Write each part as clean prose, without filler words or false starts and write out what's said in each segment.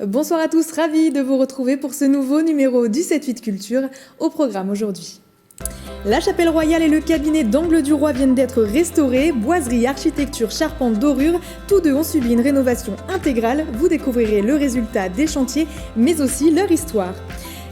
Bonsoir à tous, ravi de vous retrouver pour ce nouveau numéro du 7-8 Culture. Au programme aujourd'hui. La chapelle royale et le cabinet d'Angle du Roi viennent d'être restaurés. Boiserie, architecture, charpente, dorure, tous deux ont subi une rénovation intégrale. Vous découvrirez le résultat des chantiers, mais aussi leur histoire.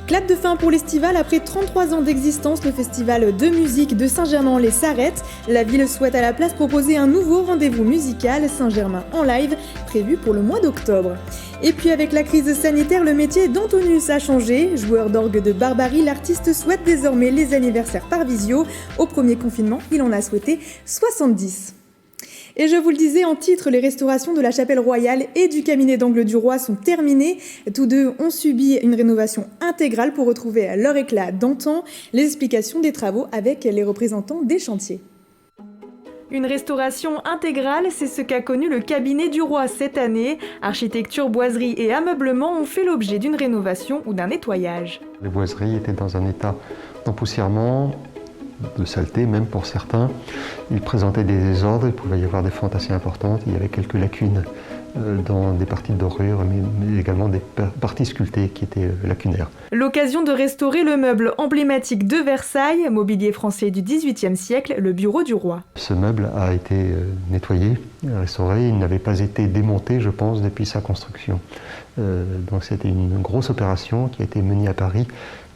Clap de fin pour l'estival. Après 33 ans d'existence, le festival de musique de Saint-Germain-en-Laye s'arrête. La ville souhaite à la place proposer un nouveau rendez-vous musical, Saint-Germain en live, prévu pour le mois d'octobre. Et puis avec la crise sanitaire, le métier d'Antonius a changé. Joueur d'orgue de Barbarie, l'artiste souhaite désormais les anniversaires par visio. Au premier confinement, il en a souhaité 70. Et je vous le disais en titre, les restaurations de la chapelle royale et du cabinet d'Angle du Roi sont terminées. Tous deux ont subi une rénovation intégrale pour retrouver leur éclat d'antan. Les explications des travaux avec les représentants des chantiers. Une restauration intégrale, c'est ce qu'a connu le cabinet du roi cette année. Architecture, boiserie et ameublement ont fait l'objet d'une rénovation ou d'un nettoyage. Les boiseries étaient dans un état d'empoussièrement, de saleté même pour certains. Ils présentaient des désordres, il pouvait y avoir des fentes assez importantes, il y avait quelques lacunes dans des parties de dorure, mais également des parties sculptées qui étaient lacunaires. L'occasion de restaurer le meuble emblématique de Versailles, mobilier français du XVIIIe siècle, le bureau du roi. Ce meuble a été nettoyé, restauré, il n'avait pas été démonté, je pense, depuis sa construction. Donc c'était une grosse opération qui a été menée à Paris,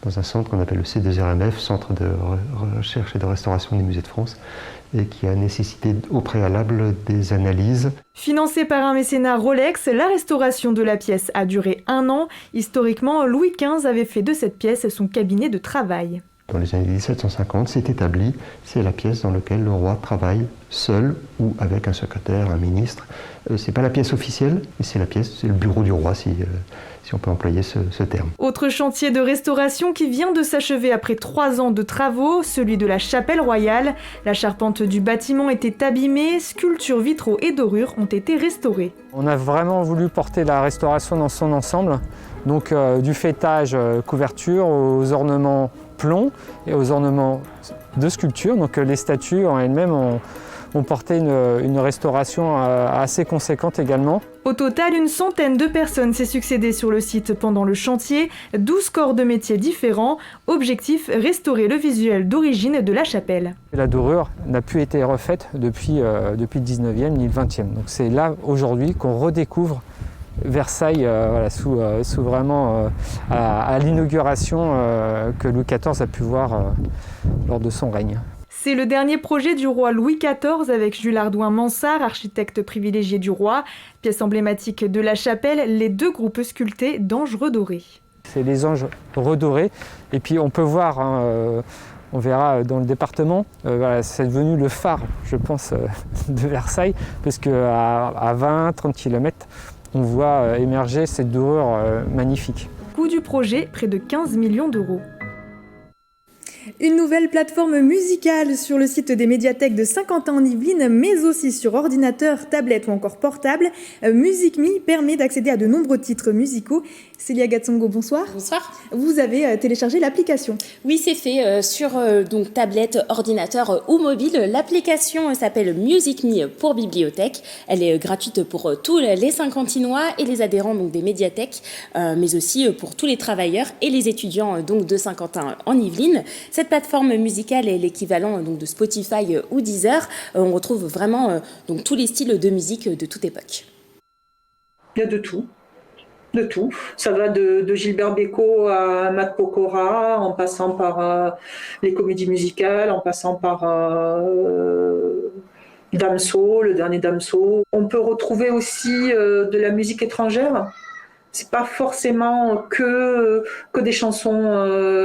dans un centre qu'on appelle le C2RMF, Centre de recherche et de restauration des musées de France, et qui a nécessité au préalable des analyses. Financée par un mécénat Rolex, la restauration de la pièce a duré 1 an. Historiquement, Louis XV avait fait de cette pièce son cabinet de travail. Dans les années 1750, c'est établi, c'est la pièce dans laquelle le roi travaille seul ou avec un secrétaire, un ministre. C'est pas la pièce officielle, mais c'est la pièce, c'est le bureau du roi, si on peut employer ce terme. Autre chantier de restauration qui vient de s'achever après 3 ans de travaux, celui de la chapelle royale. La charpente du bâtiment était abîmée, sculptures, vitraux et dorures ont été restaurés. On a vraiment voulu porter la restauration dans son ensemble, donc du fêtage couverture aux ornements plomb et aux ornements de sculpture. Donc les statues en elles-mêmes ont porté une restauration assez conséquente également. Au total, une centaine de personnes s'est succédé sur le site pendant le chantier, 12 corps de métiers différents. Objectif, restaurer le visuel d'origine de la chapelle. La dorure n'a plus été refaite depuis le 19e ni le 20e. Donc c'est là aujourd'hui qu'on redécouvre Versailles sous vraiment à l'inauguration que Louis XIV a pu voir lors de son règne. C'est le dernier projet du roi Louis XIV avec Jules Hardouin-Mansart, architecte privilégié du roi. Pièce emblématique de la chapelle, les 2 groupes sculptés d'anges redorés. C'est les anges redorés et puis on peut voir, on verra dans le département, c'est devenu le phare, je pense, de Versailles, parce qu'à 20-30 km, on voit émerger cette dorure magnifique. Coût du projet, près de 15 millions d'euros. Une nouvelle plateforme musicale sur le site des médiathèques de Saint-Quentin-en-Yvelines, mais aussi sur ordinateur, tablette ou encore portable. Music Me permet d'accéder à de nombreux titres musicaux. Célia Gatsongo, bonsoir. Bonsoir. Vous avez téléchargé l'application. Oui, c'est fait sur donc tablette, ordinateur ou mobile. L'application s'appelle Music Me pour bibliothèque. Elle est gratuite pour tous les Saint-Quentinois et les adhérents donc des médiathèques, mais aussi pour tous les travailleurs et les étudiants donc de Saint-Quentin-en-Yvelines. Cette plateforme musicale est l'équivalent donc de Spotify ou Deezer. On retrouve vraiment donc tous les styles de musique de toute époque. Il y a de tout. De tout. Ça va de Gilbert Bécaud à Matt Pokora, en passant par les comédies musicales, en passant par Damso, le dernier Damso. On peut retrouver aussi de la musique étrangère. C'est pas forcément que des chansons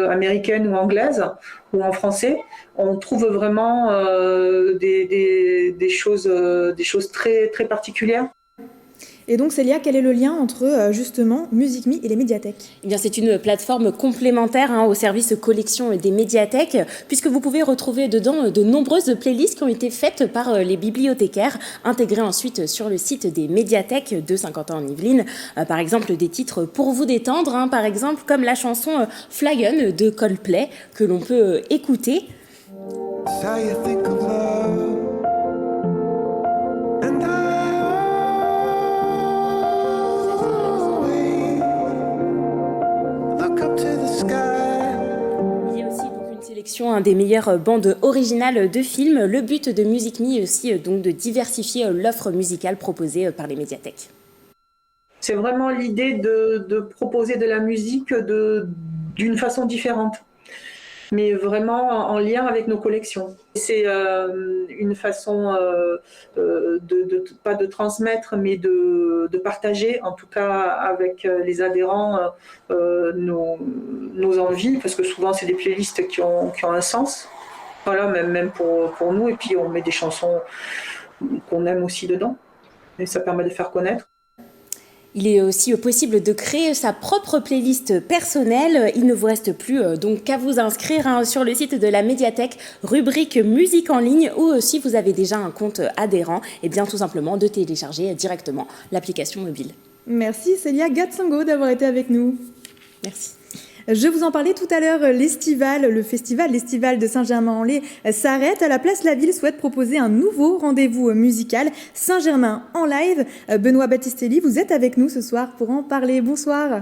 américaines ou anglaises ou en français. On trouve vraiment des choses très, très particulières. Et donc Célia, quel est le lien entre justement Music Me et les médiathèques ? Eh bien, c'est une plateforme complémentaire au service collection des médiathèques, puisque vous pouvez retrouver dedans de nombreuses playlists qui ont été faites par les bibliothécaires, intégrées ensuite sur le site des médiathèques de Saint-Quentin-en-Yvelines. Par exemple, des titres pour vous détendre, par exemple comme la chanson Fly On de Coldplay, que l'on peut écouter. sélection des meilleures bandes originales de films. Le but de Music Me est aussi donc de diversifier l'offre musicale proposée par les médiathèques. C'est vraiment l'idée de proposer de la musique d'une façon différente, mais vraiment en lien avec nos collections. C'est une façon pas de transmettre, mais de partager, en tout cas avec les adhérents, nos envies, parce que souvent c'est des playlists qui ont un sens. Voilà, même pour nous, et puis on met des chansons qu'on aime aussi dedans, et ça permet de faire connaître. Il est aussi possible de créer sa propre playlist personnelle. Il ne vous reste plus donc qu'à vous inscrire sur le site de la médiathèque, rubrique musique en ligne, ou si vous avez déjà un compte adhérent, et bien tout simplement de télécharger directement l'application mobile. Merci Célia Gatsango d'avoir été avec nous. Merci. Je vous en parlais tout à l'heure, le festival de Saint-Germain-en-Laye s'arrête. À la place, la ville souhaite proposer un nouveau rendez-vous musical, Saint-Germain en live. Benoît Battistelli, vous êtes avec nous ce soir pour en parler. Bonsoir.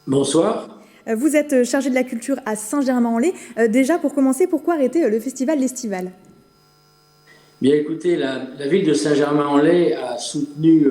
Bonsoir. Vous êtes chargé de la culture à Saint-Germain-en-Laye. Déjà, pour commencer, pourquoi arrêter le festival l'Estival ? Bien écoutez, la ville de Saint-Germain-en-Laye a soutenu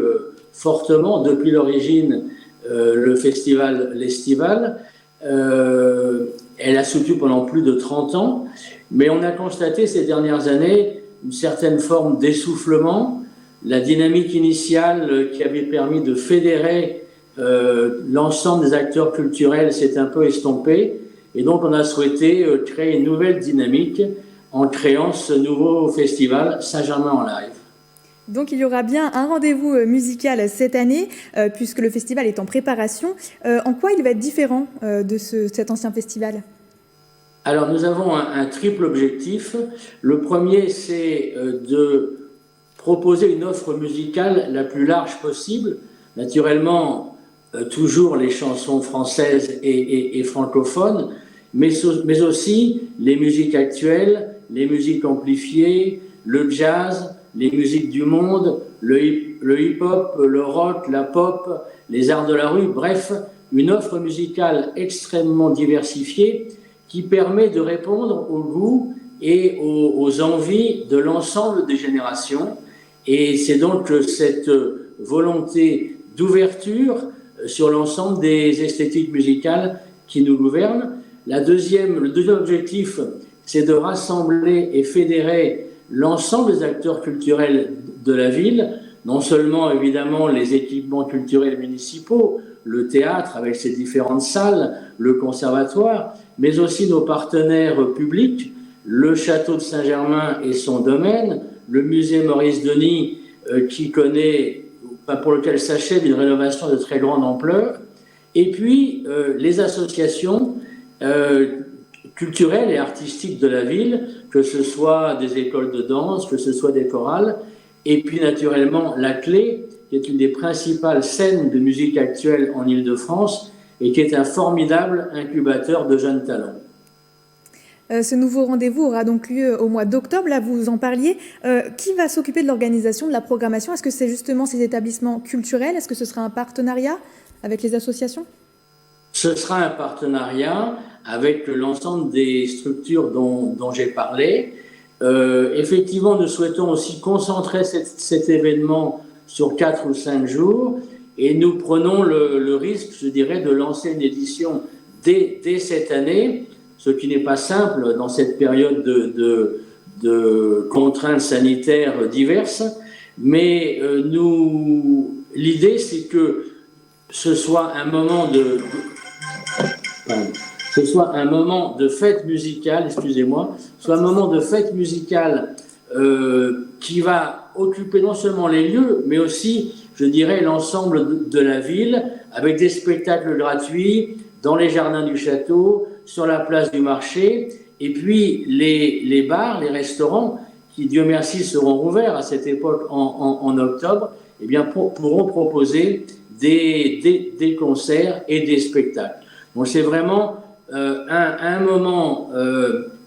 fortement depuis l'origine le festival l'Estival. Elle a soutenu pendant plus de 30 ans, mais on a constaté ces dernières années une certaine forme d'essoufflement. La dynamique initiale qui avait permis de fédérer l'ensemble des acteurs culturels s'est un peu estompée, et donc on a souhaité créer une nouvelle dynamique en créant ce nouveau festival Saint-Germain en live. Donc il y aura bien un rendez-vous musical cette année, puisque le festival est en préparation. En quoi il va être différent de cet ancien festival ? Alors nous avons un triple objectif. Le premier, c'est de proposer une offre musicale la plus large possible. Naturellement, toujours les chansons françaises et francophones, mais aussi les musiques actuelles, les musiques amplifiées, le jazz, les musiques du monde, le hip-hop, le rock, la pop, les arts de la rue, bref, une offre musicale extrêmement diversifiée qui permet de répondre aux goûts et aux envies de l'ensemble des générations. Et c'est donc cette volonté d'ouverture sur l'ensemble des esthétiques musicales qui nous gouvernent. Le deuxième objectif, c'est de rassembler et fédérer l'ensemble des acteurs culturels de la ville, non seulement évidemment les équipements culturels municipaux, le théâtre avec ses différentes salles, le conservatoire, mais aussi nos partenaires publics, le château de Saint-Germain et son domaine, le musée Maurice Denis pour lequel s'achève une rénovation de très grande ampleur, et puis les associations culturelles et artistiques de la ville, que ce soit des écoles de danse, que ce soit des chorales, et puis naturellement la Clé, qui est une des principales scènes de musique actuelle en Île-de-France et qui est un formidable incubateur de jeunes talents. Ce nouveau rendez-vous aura donc lieu au mois d'octobre, là vous en parliez. Qui va s'occuper de l'organisation, de la programmation ? Est-ce que c'est justement ces établissements culturels ? Est-ce que ce sera un partenariat avec les associations ? Ce sera un partenariat avec l'ensemble des structures dont j'ai parlé. Effectivement, nous souhaitons aussi concentrer cet événement sur 4 ou 5 jours et nous prenons le risque, je dirais, de lancer une édition dès cette année, ce qui n'est pas simple dans cette période de contraintes sanitaires diverses. Mais l'idée, c'est que ce soit un moment de fête musicale, soit un moment de fête musicale qui va occuper non seulement les lieux, mais aussi, je dirais, l'ensemble de la ville, avec des spectacles gratuits dans les jardins du château, sur la place du marché, et puis les bars, les restaurants, qui, Dieu merci, seront ouverts à cette époque en octobre, eh bien, pourront proposer des concerts et des spectacles. Donc c'est vraiment un moment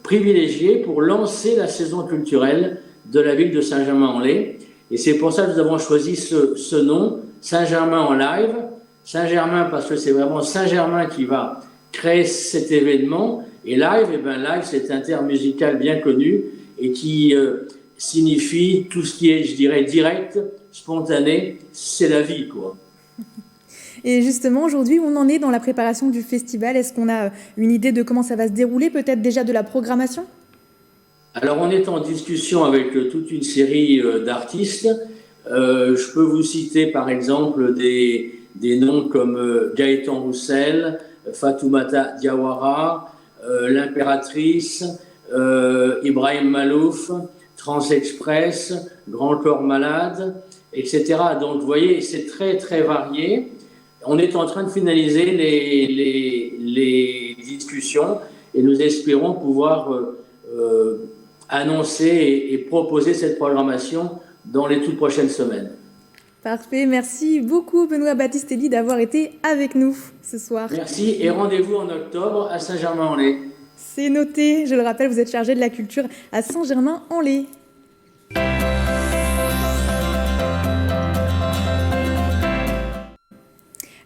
privilégié pour lancer la saison culturelle de la ville de Saint-Germain-en-Laye. Et c'est pour ça que nous avons choisi ce nom, Saint-Germain en live. Saint-Germain parce que c'est vraiment Saint-Germain qui va créer cet événement, Et live, eh ben live, c'est un terme musical bien connu et qui signifie tout ce qui est, je dirais, direct, spontané, c'est la vie, quoi. Et justement, aujourd'hui, on en est dans la préparation du festival. Est-ce qu'on a une idée de comment ça va se dérouler, peut-être déjà de la programmation? Alors, on est en discussion avec toute une série d'artistes. Je peux vous citer, par exemple, des noms comme Gaëtan Roussel, Fatoumata Diawara, l'Impératrice, Ibrahim Malouf, Transexpress, Grand Corps Malade, etc. Donc, vous voyez, c'est très, très varié. On est en train de finaliser les discussions et nous espérons pouvoir annoncer et proposer cette programmation dans les toutes prochaines semaines. Parfait, merci beaucoup Benoît Battistelli d'avoir été avec nous ce soir. Merci et rendez-vous en octobre à Saint-Germain-en-Laye. C'est noté, je le rappelle, vous êtes chargé de la culture à Saint-Germain-en-Laye.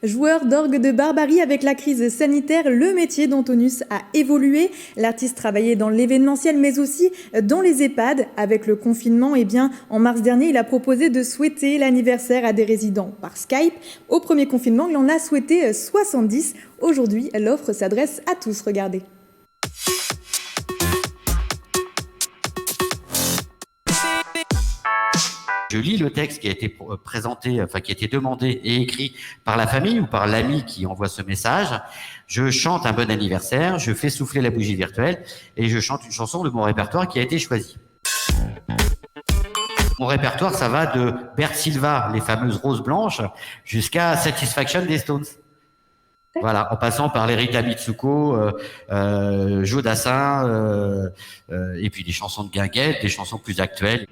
Joueur d'orgue de Barbarie, avec la crise sanitaire, le métier d'Antonius a évolué. L'artiste travaillait dans l'événementiel, mais aussi dans les EHPAD. Avec le confinement, en mars dernier, il a proposé de souhaiter l'anniversaire à des résidents par Skype. Au premier confinement, il en a souhaité 70. Aujourd'hui, l'offre s'adresse à tous. Regardez. Je lis le texte qui a été présenté, enfin qui a été demandé et écrit par la famille ou par l'ami qui envoie ce message. Je chante un bon anniversaire, je fais souffler la bougie virtuelle et je chante une chanson de mon répertoire qui a été choisi. Mon répertoire, ça va de Bert Silva, les fameuses roses blanches, jusqu'à Satisfaction des Stones. Voilà, en passant par l'Erika Mitsuko, Joe Dassin, et puis des chansons de guinguette, des chansons plus actuelles.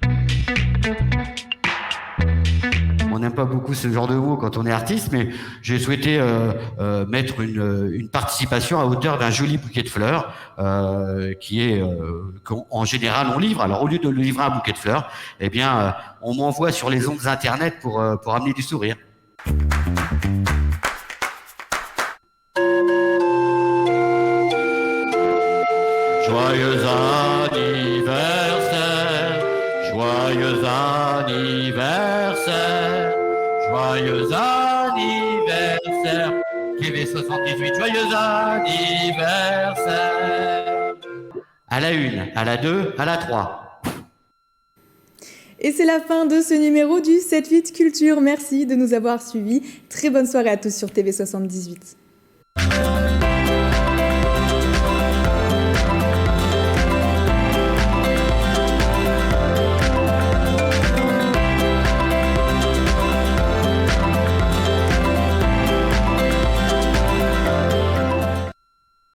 On n'aime pas beaucoup ce genre de mots quand on est artiste, mais j'ai souhaité mettre une participation à hauteur d'un joli bouquet de fleurs qui est qu'en général on livre. Alors au lieu de le livrer un bouquet de fleurs, eh bien on m'envoie sur les ondes internet pour amener du sourire. Joyeux anniversaire, joyeux anniversaire, joyeux anniversaire, TV78, joyeux anniversaire. À la 1, à la 2, à la 3. Et c'est la fin de ce numéro du 7-8 Culture. Merci de nous avoir suivis. Très bonne soirée à tous sur TV78.